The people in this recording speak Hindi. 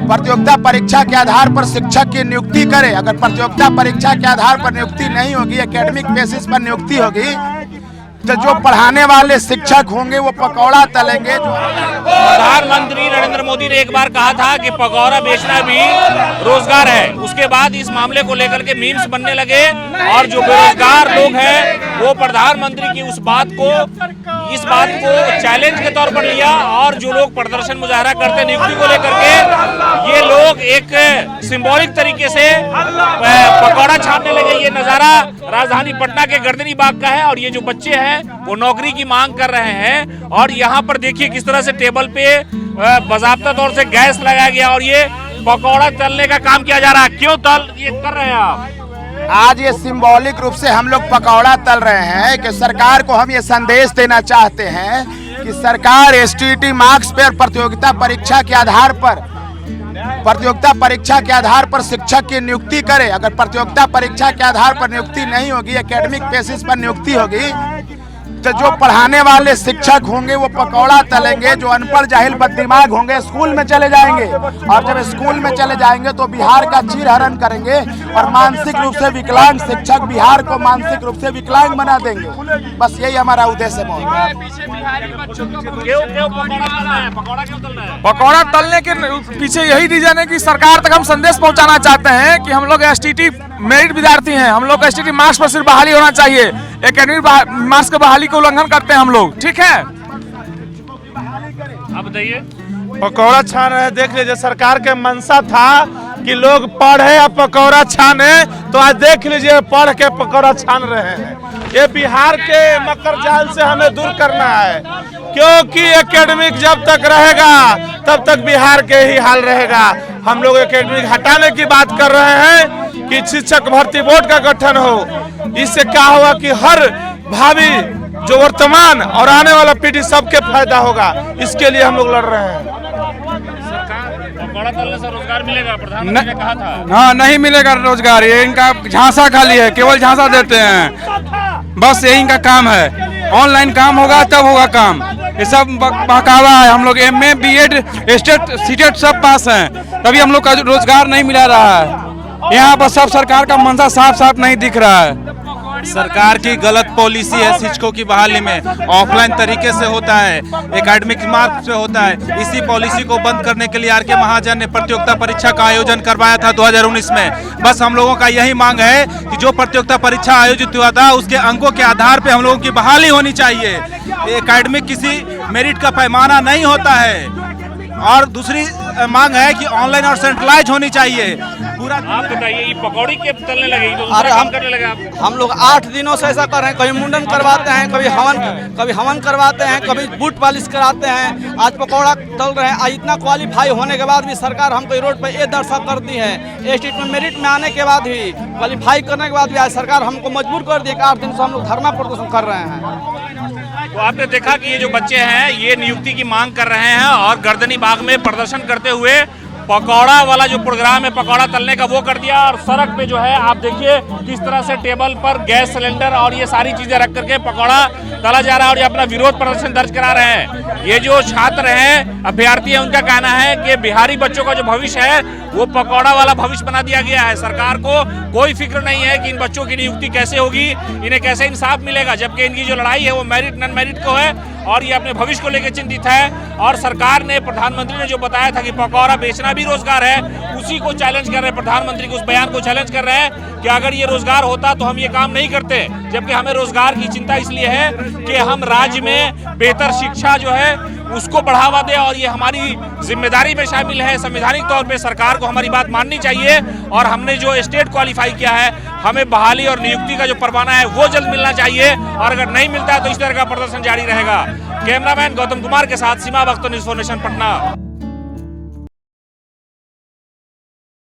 प्रतियोगिता परीक्षा के आधार पर शिक्षक की नियुक्ति करे। अगर प्रतियोगिता परीक्षा के आधार पर नियुक्ति नहीं होगी, एकेडमिक बेसिस पर नियुक्ति होगी, तो जो पढ़ाने वाले शिक्षक होंगे वो पकौड़ा तलेंगे। प्रधानमंत्री नरेंद्र मोदी ने एक बार कहा था कि पकौड़ा बेचना भी रोजगार है। उसके बाद इस मामले को लेकर के मीम्स बनने लगे और जो बेरोजगार लोग हैं वो प्रधानमंत्री की इस बात को चैलेंज के तौर पर लिया और जो लोग प्रदर्शन मुजाहरा करते नियुक्ति को लेकर के, ये लोग एक सिंबॉलिक तरीके से पकौड़ा छापने लगे। ये नजारा राजधानी पटना के गर्दनी बाग का है और ये जो बच्चे हैं वो नौकरी की मांग कर रहे हैं और यहाँ पर देखिए किस तरह से टेबल पे बाज़ाब्ता तौर से गैस लगाया गया और ये पकौड़ा तलने का काम किया जा रहा है। क्यों ये कर रहे हैं आप? आज ये सिंबॉलिक रूप से हम लोग पकौड़ा तल रहे हैं कि सरकार को हम ये संदेश देना चाहते हैं कि सरकार एसटीईटी मार्क्स पर प्रतियोगिता परीक्षा के आधार पर शिक्षक की नियुक्ति करे। अगर प्रतियोगिता परीक्षा के आधार पर नियुक्ति नहीं होगी, एकेडमिक बेसिस पर नियुक्ति होगी, तो जो पढ़ाने वाले शिक्षक होंगे वो पकौड़ा तलेंगे। जो अनपढ़ जाहिल बददिमाग होंगे स्कूल में चले जाएंगे और जब स्कूल में चले जाएंगे तो बिहार का चीरहरण करेंगे और मानसिक रूप से विकलांग शिक्षक बिहार को मानसिक रूप से विकलांग बना देंगे। बस यही हमारा उद्देश्य है। पकौड़ा तलने के पीछे यही रीजन है कि सरकार तक हम संदेश पहुंचाना चाहते हैं कि हम लोग एसटीईटी मेरिट विद्यार्थी हैं, हम लोग एसटीईटी मार्क्स पर सिर्फ बहाली होना चाहिए। एकेडमिक मार्क्स के बहाली को उल्लंघन करते हैं हम लोग, ठीक है। आप बताइए। पकौड़ा छान रहे, देख लीजिए सरकार के मंशा था कि लोग पढ़े या पकौड़ा छाने, तो आज देख लीजिए पढ़ के पकौड़ा छान रहे हैं। ये बिहार के मकर जाल से हमें दूर करना है, क्योंकि एकेडमिक जब तक रहेगा तब तक बिहार के ही हाल रहेगा। हम लोग एकेडमिक हटाने की बात कर रहे हैं कि शिक्षक भर्ती बोर्ड का गठन हो। इससे क्या होगा कि हर भावी जो वर्तमान और आने वाला पीढ़ी सबके फायदा होगा। इसके लिए हम लोग लड़ रहे हैं। पकौड़ा तलने से रोजगार मिलेगा? प्रधानमंत्री ने कहा था। हाँ, नहीं मिलेगा रोजगार, ये इनका झांसा खाली है, केवल झांसा देते हैं, बस यही इनका काम है। ऑनलाइन काम होगा तब होगा काम, ये सब बहकावा है। हम लोग MA BEd स्टेट सीटेट सब पास हैं, तभी हम लोग का रोजगार नहीं मिला रहा है। यहाँ पर सब सरकार का मंशा साफ साफ नहीं दिख रहा है। सरकार की गलत पॉलिसी है शिक्षकों की बहाली में। ऑफलाइन तरीके से होता है, एकेडमिक मार्क्स से होता है। इसी पॉलिसी को बंद करने के लिए आर.के. महाजन ने प्रतियोगिता परीक्षा का आयोजन करवाया था 2019 में। बस हम लोगों का यही मांग है कि जो प्रतियोगिता परीक्षा आयोजित हुआ था उसके अंकों के आधार पर हम लोगों की बहाली होनी चाहिए। एकेडमिक किसी मेरिट का पैमाना नहीं होता है। और दूसरी मांग है कि ऑनलाइन और सेंट्रलाइज होनी चाहिए पूरा। आप बताइए, ये पकौड़ी के तलने लगे तो अरे काम करने लगे आप? हम लोग 8 दिनों से ऐसा कर रहे हैं। कभी मुंडन करवाते हैं, कभी हवन करवाते हैं, कभी बूट पॉलिश कराते हैं, आज पकौड़ा तल रहे हैं। आज इतना क्वालिफाई होने के बाद भी सरकार हमको रोड पर ये दर्शा करती है। एसटीईटी में मेरिट में आने के बाद भी, क्वालिफाई करने के बाद भी आज सरकार हमको मजबूर कर दी। 8 दिन से हम लोग धरना प्रदर्शन कर रहे हैं। तो आपने देखा कि ये जो बच्चे हैं ये नियुक्ति की मांग कर रहे हैं और गर्दनी बाग में प्रदर्शन करते हुए पकौड़ा वाला जो प्रोग्राम है पकौड़ा तलने का वो कर दिया। और सड़क पे जो है आप देखिए किस तरह से टेबल पर गैस सिलेंडर और ये सारी चीजें रख करके पकौड़ा तला जा रहा है और ये अपना विरोध प्रदर्शन दर्ज करा रहे हैं। ये जो छात्र हैं, अभ्यर्थी हैं, उनका कहना है कि बिहारी बच्चों का जो भविष्य है वो पकौड़ा वाला भविष्य बना दिया गया है। सरकार को कोई फिक्र नहीं है कि इन बच्चों की नियुक्ति कैसे होगी, इन्हें कैसे इंसाफ मिलेगा, जबकि इनकी जो लड़ाई है वो मेरिट नॉन मेरिट को है और ये अपने भविष्य को लेकर चिंतित है। और सरकार ने, प्रधानमंत्री ने जो बताया था कि पकौड़ा बेचना भी रोजगार है, उसी को चैलेंज कर रहे हैं। प्रधानमंत्री के उस बयान को चैलेंज कर रहे हैं कि अगर ये रोजगार होता तो हम ये काम नहीं करते। जबकि हमें रोजगार की चिंता इसलिए है कि हम राज्य में बेहतर शिक्षा जो है उसको बढ़ावा दे और ये हमारी जिम्मेदारी में शामिल है। संवैधानिक तौर पे सरकार को हमारी बात माननी चाहिए और हमने जो स्टेट क्वालिफाई किया है, हमें बहाली और नियुक्ति का जो परवाना है वो जल्द मिलना चाहिए और अगर नहीं मिलता है तो इस तरह का प्रदर्शन जारी रहेगा। कैमरामैन गौतम कुमार के साथ सीमा बख्तर, न्यूज़ 4 नेशन, पटना।